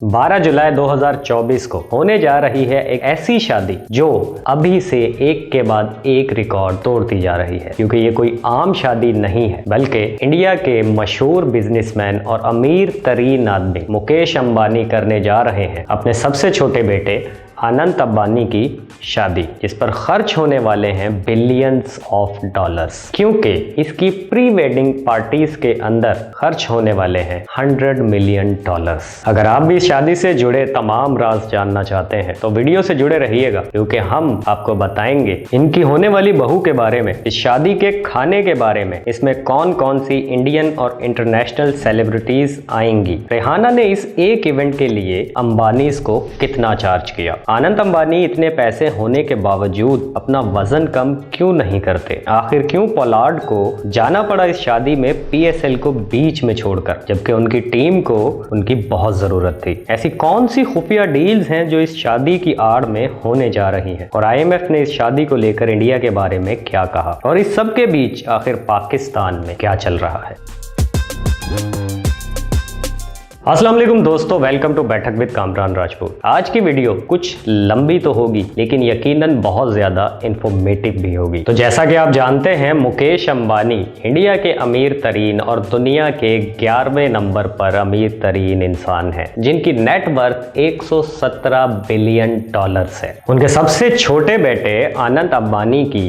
12 जुलाई 2024 को होने जा रही है एक ऐसी शादी जो अभी से एक के बाद एक रिकॉर्ड तोड़ती जा रही है, क्योंकि ये कोई आम शादी नहीं है बल्कि इंडिया के मशहूर बिजनेसमैन और अमीर तरीन आदमी मुकेश अंबानी करने जा रहे हैं अपने सबसे छोटे बेटे अनंत अंबानी की शादी, जिस पर खर्च होने वाले हैं बिलियंस ऑफ डॉलर्स, क्योंकि इसकी प्री वेडिंग पार्टीज के अंदर खर्च होने वाले हैं $100 मिलियन। अगर आप भी इस शादी से जुड़े तमाम राज जानना चाहते हैं तो वीडियो से जुड़े रहिएगा, क्योंकि हम आपको बताएंगे इनकी होने वाली बहू के बारे में, इस शादी के खाने के बारे में, इसमें कौन कौन सी इंडियन और इंटरनेशनल सेलिब्रिटीज आएंगी, रेहाना ने इस एक इवेंट के लिए अंबानी को कितना चार्ज किया, अनंत अंबानी इतने पैसे होने के बावजूद अपना वजन कम क्यों नहीं करते, आखिर क्यों पोलार्ड को जाना पड़ा इस शादी में पीएसएल को बीच में छोड़कर, जबकि उनकी टीम को उनकी बहुत जरूरत थी। ऐसी कौन सी खुफिया डील्स हैं जो इस शादी की आड़ में होने जा रही हैं, और आईएमएफ ने इस शादी को लेकर इंडिया के बारे में क्या कहा, और इस सब के बीच आखिर पाकिस्तान में क्या चल रहा है। अस्सलाम वालेकुम दोस्तों, वेलकम टू बैठक विद कामरान राजपूत। आज की वीडियो कुछ लंबी तो होगी लेकिन यकीनन बहुत ज्यादा इंफॉर्मेटिव भी होगी। तो जैसा कि आप जानते हैं, मुकेश अंबानी इंडिया के अमीर तरीन और दुनिया के 11वें नंबर पर अमीर तरीन इंसान है, जिनकी नेट वर्थ $117 बिलियन है। उनके सबसे छोटे बेटे अनंत अंबानी की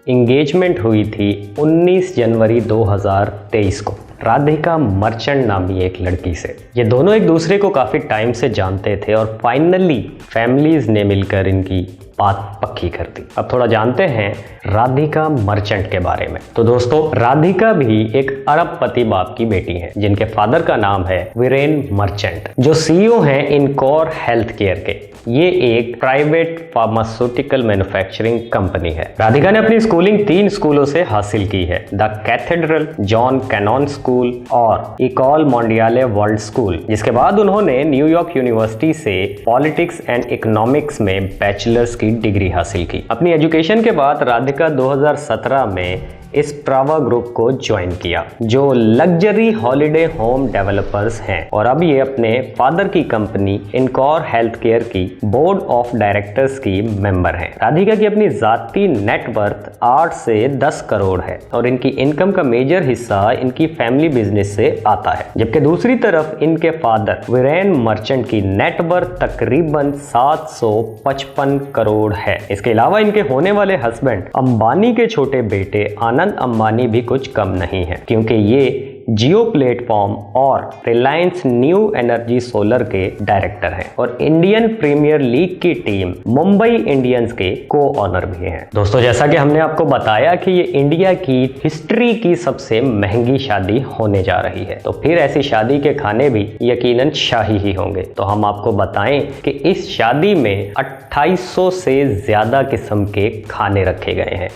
इंगेजमेंट हुई थी 19 जनवरी 2023 को राधिका मर्चेंट नामी एक लड़की से। ये दोनों एक दूसरे को काफी टाइम से जानते थे और फाइनली फैमिलीज ने मिलकर इनकी बात पक्की कर दी। अब थोड़ा जानते हैं राधिका मर्चेंट के बारे में। तो दोस्तों, राधिका भी एक अरबपति बाप की बेटी हैं, जिनके फादर का नाम है वीरेन मर्चेंट, जो सीईओ हैं इनकोर हेल्थ केयर के। ये एक प्राइवेट फार्मास्यूटिकल मैन्युफैक्चरिंग कंपनी है। राधिका ने अपनी स्कूलिंग 3 स्कूलों से हासिल की है, the cathedral, John Canon school और इकॉल मोंडियाले वर्ल्ड स्कूल, जिसके बाद उन्होंने न्यूयॉर्क यूनिवर्सिटी से पॉलिटिक्स एंड इकोनॉमिक्स में बैचलर्स की डिग्री हासिल की। अपनी एजुकेशन के बाद राधिका 2017 में इस प्रावा ग्रुप को ज्वाइन किया, जो लग्जरी हॉलिडे होम डेवलपर्स हैं, और अब ये अपने फादर की कंपनी इनकोर हेल्थ केयर की बोर्ड ऑफ डायरेक्टर्स की मेंबर हैं। राधिका की अपनी जाती नेटवर्थ 8 से 10 करोड़ है और इनकी इनकम का मेजर हिस्सा इनकी फैमिली बिजनेस से आता है, जबकि दूसरी तरफ इनके फादर वीरेन मर्चेंट की नेटवर्थ तकरीबन 755 करोड़ है। इसके अलावा इनके होने वाले हस्बैंड अंबानी के छोटे बेटे अनंत अंबानी भी कुछ कम नहीं है, क्योंकि ये जियो प्लेटफॉर्म और रिलायंस न्यू एनर्जी सोलर के डायरेक्टर हैं और इंडियन प्रीमियर लीग की टीम मुंबई इंडियंस के को ऑनर भी हैं। दोस्तों, जैसा कि हमने आपको बताया कि ये इंडिया की हिस्ट्री की सबसे महंगी शादी होने जा रही है, तो फिर ऐसी शादी के खाने भी यकीनन शाही ही होंगे। तो हम आपको बताएं कि इस शादी में 2800 से ज्यादा किस्म के खाने रखे गए हैं,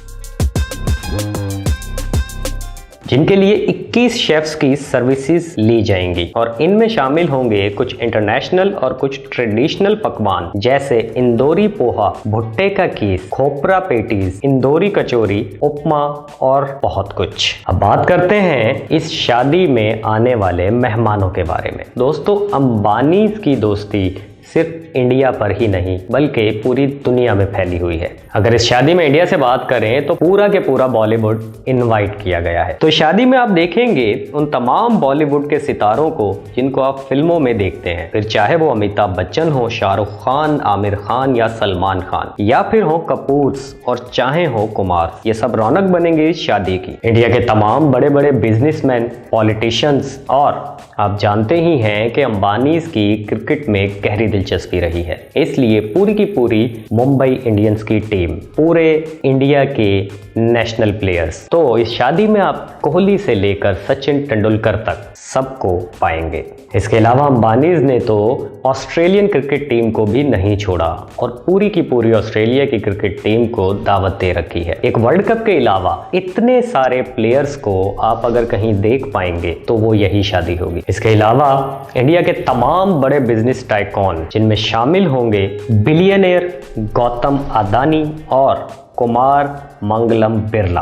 जिनके लिए 21 शेफ्स की सर्विसेज ली जाएंगी, और इनमें शामिल होंगे कुछ इंटरनेशनल और कुछ ट्रेडिशनल पकवान, जैसे इंदौरी पोहा, भुट्टे का कीस, खोपरा पेटीज, इंदौरी कचौरी, उपमा और बहुत कुछ। अब बात करते हैं इस शादी में आने वाले मेहमानों के बारे में। दोस्तों, अंबानी की दोस्ती सिर्फ इंडिया पर ही नहीं बल्कि पूरी दुनिया में फैली हुई है। अगर इस शादी में इंडिया से बात करें तो पूरा के पूरा बॉलीवुड इनवाइट किया गया है। तो शादी में आप देखेंगे उन तमाम बॉलीवुड के सितारों को जिनको आप फिल्मों में देखते हैं, फिर चाहे वो अमिताभ बच्चन हो, शाहरुख खान, आमिर खान या सलमान खान, या फिर हो कपूर्स और चाहे हो कुमार, ये सब रौनक बनेंगे इस शादी की। इंडिया के तमाम बड़े बड़े बिजनेसमैन, पॉलिटिशियंस, और आप जानते ही हैं कि अंबानी की क्रिकेट में गहरी दिलचस्पी रही है, इसलिए पूरी की पूरी मुंबई इंडियंस की टीम, पूरे इंडिया के नेशनल प्लेयर्स। तो इस शादी में आप कोहली से लेकर सचिन तेंदुलकर तक सबको पाएंगे। इसके अलावा अंबानीज ने तो ऑस्ट्रेलियन क्रिकेट टीम को भी नहीं छोड़ा और पूरी की पूरी ऑस्ट्रेलिया की क्रिकेट टीम को दावत दे रखी है। एक वर्ल्ड कप के अलावा इतने सारे प्लेयर्स को आप अगर कहीं देख पाएंगे तो वो यही शादी होगी। इसके अलावा इंडिया के तमाम बड़े बिजनेस टाइकॉन, जिनमें शामिल होंगे बिलियनियर गौतम अदानी और कुमार मंगलम बिरला,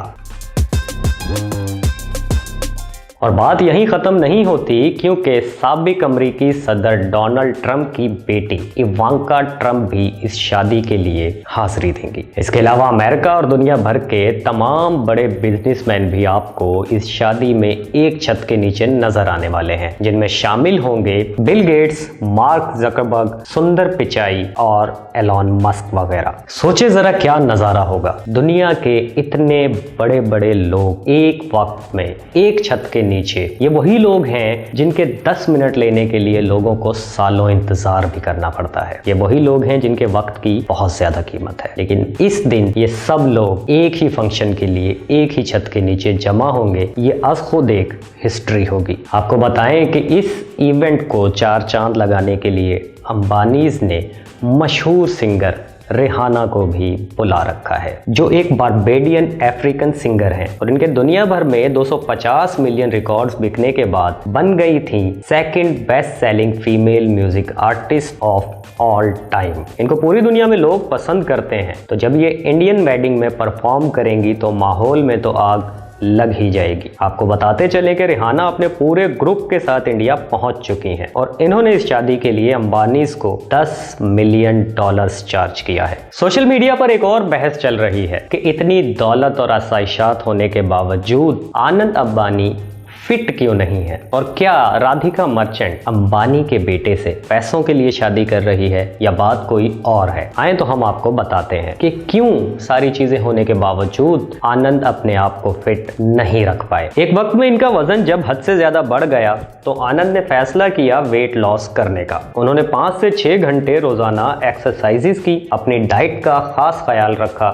और बात यहीं खत्म नहीं होती, क्योंकि साबिक अमेरिकी सदर डोनाल्ड ट्रंप की बेटी इवांका ट्रंप भी इस शादी के लिए हाजिरी देंगी। इसके अलावा अमेरिका और दुनिया भर के तमाम बड़े बिजनेसमैन भी आपको इस शादी में एक छत के नीचे नजर आने वाले हैं, जिनमें शामिल होंगे बिल गेट्स, मार्क जकरबर्ग, सुंदर पिचाई और एलॉन मस्क वगैरह। सोचे जरा क्या नजारा होगा, दुनिया के इतने बड़े बड़े लोग एक वक्त में एक छत के नीचे। ये वही लोग हैं जिनके 10 मिनट लेने के लिए लोगों को सालों इंतजार भी करना पड़ता है। ये वही लोग हैं जिनके वक्त की बहुत ज्यादा कीमत है, लेकिन इस दिन ये सब लोग एक ही फंक्शन के लिए एक ही छत के नीचे जमा होंगे। ये आज खुद एक हिस्ट्री होगी। आपको बताएं कि इस इवेंट को 4 चांद लगाने के लिए अंबानीज ने मशहूर सिंगर रिहाना को भी बुला रखा है, जो एक बारबेडियन अफ्रीकन सिंगर हैं और इनके दुनिया भर में 250 मिलियन रिकॉर्ड्स बिकने के बाद बन गई थी second best selling female music artist of all time. इनको पूरी दुनिया में लोग पसंद करते हैं, तो जब ये इंडियन वेडिंग में परफॉर्म करेंगी तो माहौल में तो आग लग ही जाएगी। आपको बताते चले कि रिहाना अपने पूरे ग्रुप के साथ इंडिया पहुंच चुकी हैं और इन्होंने इस शादी के लिए अंबानीज को $10 मिलियन चार्ज किया है। सोशल मीडिया पर एक और बहस चल रही है कि इतनी दौलत और आसाइशात होने के बावजूद आनंद अंबानी फिट क्यों नहीं है, और क्या राधिका मर्चेंट अंबानी के बेटे से पैसों के लिए शादी कर रही है या बात कोई और है। आए तो हम आपको बताते हैं कि क्यों सारी चीजें होने के बावजूद आनंद अपने आप को फिट नहीं रख पाए। एक वक्त में इनका वजन जब हद से ज्यादा बढ़ गया तो आनंद ने फैसला किया वेट लॉस करने का। उन्होंने 5 से 6 घंटे रोजाना एक्सरसाइजेस की, अपनी डाइट का खास ख्याल रखा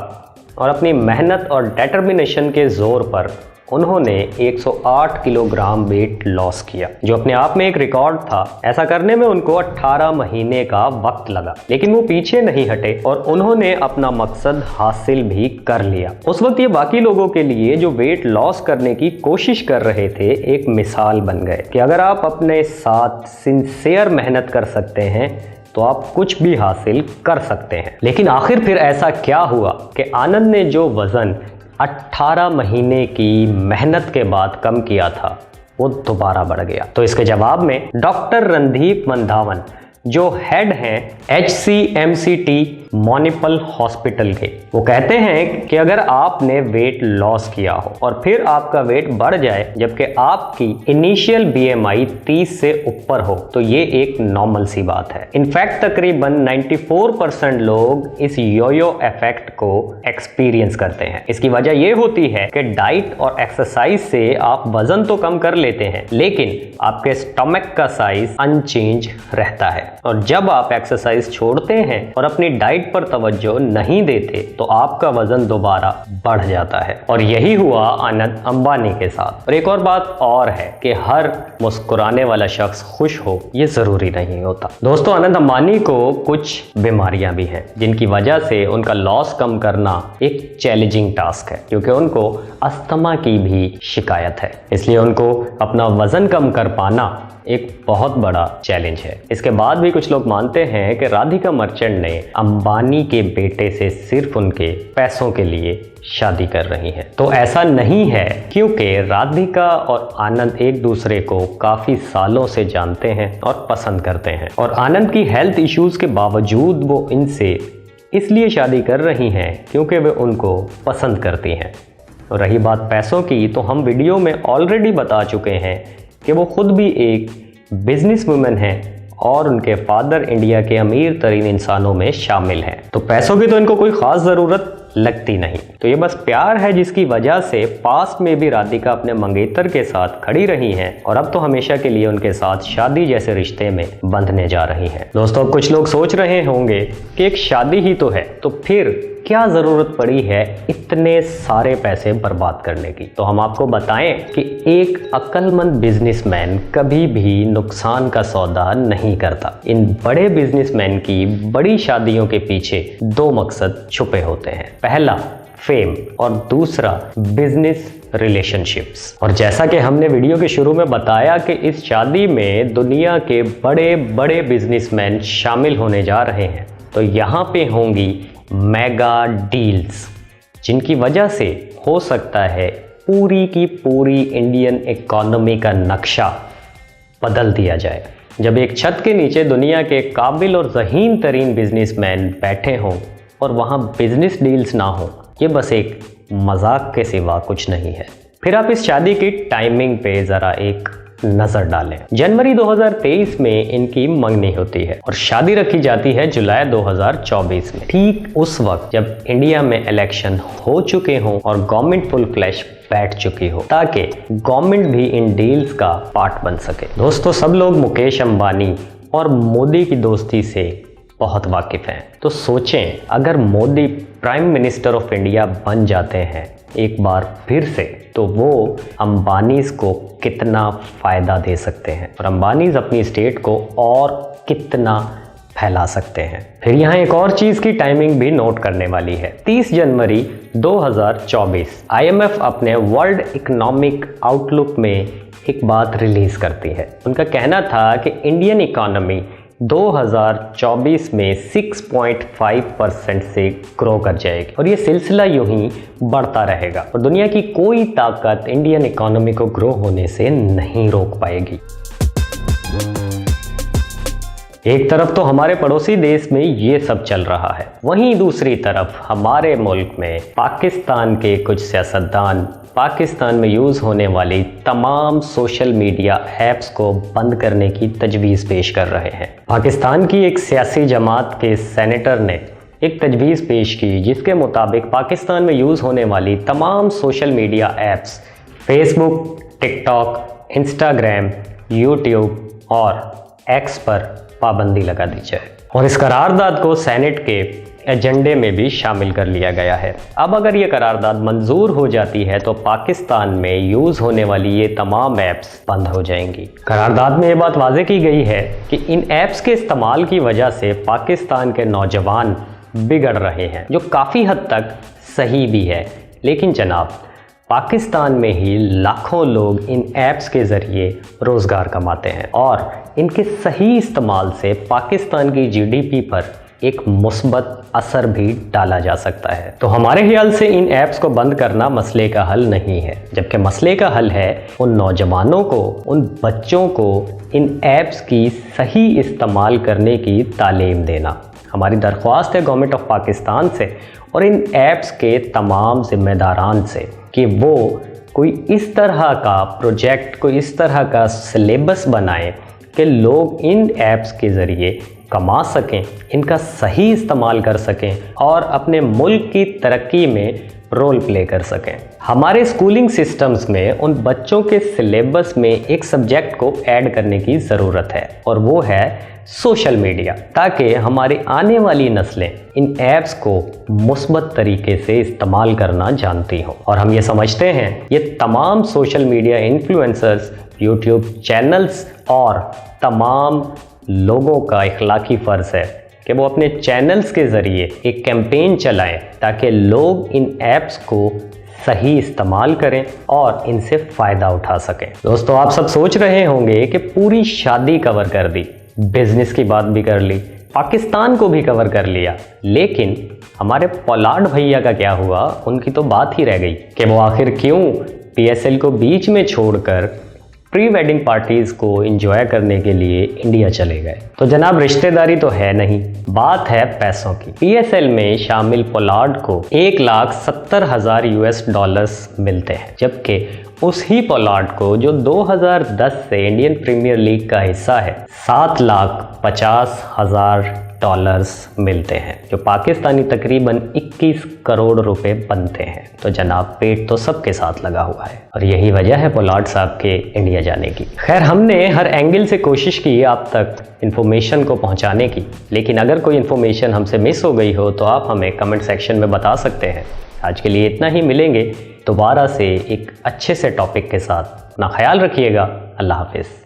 और अपनी मेहनत और डिटर्मिनेशन के जोर पर उन्होंने 108 किलोग्राम वेट लॉस किया, जो अपने आप में एक रिकॉर्ड था। ऐसा करने में उनको 18 महीने का वक्त लगा, लेकिन वो पीछे नहीं हटे और उन्होंने अपना मकसद हासिल भी कर लिया। उस वक्त ये बाकी लोगों के लिए जो वेट लॉस करने की कोशिश कर रहे थे एक मिसाल बन गए कि अगर आप अपने साथ सिंसियर मेहनत कर सकते हैं तो आप कुछ भी हासिल कर सकते हैं। लेकिन आखिर फिर ऐसा क्या हुआ कि आनंद ने जो वजन 18 महीने की मेहनत के बाद कम किया था वो दोबारा बढ़ गया। तो इसके जवाब में डॉक्टर रणदीप मंधावन, जो हेड हैं HCMCT मॉनिपल हॉस्पिटल के, वो कहते हैं कि अगर आपने वेट लॉस किया हो और फिर आपका वेट बढ़ जाए जबकि आपकी इनिशियल BMI 30 से ऊपर हो तो ये एक नॉर्मल सी बात है। इनफैक्ट तकरीबन 94% लोग इस योयो इफेक्ट को एक्सपीरियंस करते हैं। इसकी वजह ये होती है कि डाइट और एक्सरसाइज से आप वजन तो कम कर लेते हैं, लेकिन आपके स्टमक का साइज अनचेंज रहता है। और जब आप एक्सरसाइज छोड़ते हैं और अपनी डाइट पर तवज्जो नहीं देते तो आपका वजन दोबारा बढ़ जाता है। और यही हुआ आनंद अंबानी के साथ। और एक और बात और है कि हर मुस्कुराने वाला शख्स खुश हो ये जरूरी नहीं होता। दोस्तों, आनंद अंबानी को कुछ बीमारियां भी हैं जिनकी वजह से उनका लॉस कम करना एक चैलेंजिंग टास्क है, क्योंकि उनको अस्थमा की भी शिकायत है। इसलिए उनको अपना वजन कम कर पाना एक बहुत बड़ा चैलेंज है। इसके बाद भी कुछ लोग मानते हैं कि राधिका मर्चेंट ने अंबानी के बेटे से सिर्फ उनके पैसों के लिए शादी कर रही हैं। तो ऐसा नहीं है, क्योंकि राधिका और आनंद एक दूसरे को काफी सालों से जानते हैं और पसंद करते हैं, और आनंद की हेल्थ इश्यूज के बावजूद वो इनसे इसलिए शादी कर रही हैं क्योंकि वे उनको पसंद करती हैं। और रही बात पैसों की, तो हम वीडियो में ऑलरेडी बता चुके हैं कि वो खुद भी एक बिजनेस वुमेन है और उनके फादर इंडिया के अमीर तरीन इंसानों में शामिल हैं। तो पैसों की तो इनको कोई खास ज़रूरत लगती नहीं। तो ये बस प्यार है जिसकी वजह से पास्ट में भी राधिका अपने मंगेतर के साथ खड़ी रही हैं और अब तो हमेशा के लिए उनके साथ शादी जैसे रिश्ते में बंधने जा रही हैं। दोस्तों, अब कुछ लोग सोच रहे होंगे कि एक शादी ही तो है, तो फिर क्या ज़रूरत पड़ी है इतने सारे पैसे बर्बाद करने की। तो हम आपको बताएं कि एक अक्लमंद बिजनेसमैन कभी भी नुकसान का सौदा नहीं करता। इन बड़े बिजनेसमैन की बड़ी शादियों के पीछे 2 मकसद छुपे होते हैं। पहला फेम और दूसरा बिजनेस रिलेशनशिप्स। और जैसा कि हमने वीडियो के शुरू में बताया कि इस शादी में दुनिया के बड़े बड़े बिजनेसमैन शामिल होने जा रहे हैं, तो यहाँ पे होंगी मेगा डील्स, जिनकी वजह से हो सकता है पूरी की पूरी इंडियन इकोनॉमी का नक्शा बदल दिया जाए। जब एक छत के नीचे दुनिया के काबिल और ज़हीन तरीन बिजनेसमैन बैठे हों और वहाँ बिजनेस डील्स ना हो, ये बस एक मजाक के सिवा कुछ नहीं है। फिर आप इस शादी की टाइमिंग पे ज़रा एक नज़र डालें। जनवरी 2023 में इनकी मंगनी होती है और शादी रखी जाती है जुलाई 2024 में, ठीक उस वक्त जब इंडिया में इलेक्शन हो चुके हों और गवर्नमेंट फुल फ्लैश बैठ चुकी हो, ताकि गवर्नमेंट भी इन डील्स का पार्ट बन सके। दोस्तों, सब लोग मुकेश अंबानी और मोदी की दोस्ती से बहुत वाकिफ़ हैं, तो सोचें अगर Modi prime minister of India बन जाते हैं एक बार फिर से, तो वो अंबानीज को कितना फ़ायदा दे सकते हैं और अंबानीज अपनी स्टेट को और कितना फैला सकते हैं। फिर यहाँ एक और चीज़ की टाइमिंग भी नोट करने वाली है। 30 जनवरी 2024 IMF अपने वर्ल्ड इकोनॉमिक आउटलुक में एक बात रिलीज़ करती है। उनका कहना था कि इंडियन इकोनॉमी 2024 में 6.5% से ग्रो कर जाएगी और ये सिलसिला यूं ही बढ़ता रहेगा और दुनिया की कोई ताकत इंडियन इकोनॉमी को ग्रो होने से नहीं रोक पाएगी। एक तरफ तो हमारे पड़ोसी देश में ये सब चल रहा है, वहीं दूसरी तरफ हमारे मुल्क में पाकिस्तान के कुछ सियासतदान पाकिस्तान में यूज़ होने वाली तमाम सोशल मीडिया ऐप्स को बंद करने की तजवीज़ पेश कर रहे हैं। पाकिस्तान की एक सियासी जमात के सेनेटर ने एक तजवीज़ पेश की जिसके मुताबिक पाकिस्तान में यूज़ होने वाली तमाम social media apps Facebook, TikTok, Instagram, YouTube और एक्स पर पाबंदी लगा दी जाए और इस करारदाद को सेनेट के एजेंडे में भी शामिल कर लिया गया है। अब अगर ये करारदाद मंजूर हो जाती है तो पाकिस्तान में यूज़ होने वाली ये तमाम ऐप्स बंद हो जाएंगी। करारदाद में ये बात वाज़ेह की गई है कि इन ऐप्स के इस्तेमाल की वजह से पाकिस्तान के नौजवान बिगड़ रहे हैं, जो काफ़ी हद तक सही भी है। लेकिन जनाब, पाकिस्तान में ही लाखों लोग इन ऐप्स के ज़रिए रोज़गार कमाते हैं और इनके सही इस्तेमाल से पाकिस्तान की GDP पर एक मुस्बत असर भी डाला जा सकता है। तो हमारे ख्याल से इन ऐप्स को बंद करना मसले का हल नहीं है, जबकि मसले का हल है उन नौजवानों को, उन बच्चों को इन ऐप्स की सही इस्तेमाल करने की तालीम देना। हमारी दरख्वास्त है गवर्नमेंट ऑफ पाकिस्तान से और इन ऐप्स के तमाम जिम्मेदारान से कि वो कोई इस तरह का प्रोजेक्ट, कोई इस तरह का सिलेबस बनाएं कि लोग इन ऐप्स के ज़रिए कमा सकें, इनका सही इस्तेमाल कर सकें और अपने मुल्क की तरक्की में रोल प्ले कर सकें। हमारे स्कूलिंग सिस्टम्स में उन बच्चों के सिलेबस में एक सब्जेक्ट को ऐड करने की ज़रूरत है और वो है सोशल मीडिया, ताकि हमारी आने वाली नस्लें इन ऐप्स को मुस्बत तरीके से इस्तेमाल करना जानती हों। और हम ये समझते हैं ये तमाम social media influencers, YouTube channels और तमाम लोगों का इखलाकी फ़र्ज़ है कि वो अपने चैनल्स के ज़रिए एक कैंपेन चलाएं ताकि लोग इन ऐप्स को सही इस्तेमाल करें और इनसे फ़ायदा उठा सकें। दोस्तों, आप सब सोच रहे होंगे कि पूरी शादी कवर कर दी, बिजनेस की बात भी कर ली, पाकिस्तान को भी कवर कर लिया, लेकिन हमारे पोलार्ड भैया का क्या हुआ? उनकी तो बात ही रह गई कि वो आखिर क्यों PSL को बीच में छोड़कर प्री वेडिंग पार्टीज़ को एंजॉय करने के लिए इंडिया चले गए। तो जनाब, रिश्तेदारी तो है नहीं, बात है पैसों की। PSL में शामिल पोलार्ड को $1,70,000 US मिलते हैं, जबकि उस ही पोलार्ड को जो 2010 से इंडियन प्रीमियर लीग का हिस्सा है $7,50,000 मिलते हैं, जो पाकिस्तानी तकरीबन 21 करोड़ रुपए बनते हैं। तो जनाब, पेट तो सबके साथ लगा हुआ है और यही वजह है पोलार्ड साहब के इंडिया जाने की। खैर, हमने हर एंगल से कोशिश की आप तक इन्फॉर्मेशन को पहुंचाने की, लेकिन अगर कोई इन्फॉर्मेशन हमसे मिस हो गई हो तो आप हमें कमेंट सेक्शन में बता सकते हैं। आज के लिए इतना ही, मिलेंगे दोबारा से एक अच्छे से टॉपिक के साथ। अपना ख्याल रखिएगा। अल्लाह हाफिज़।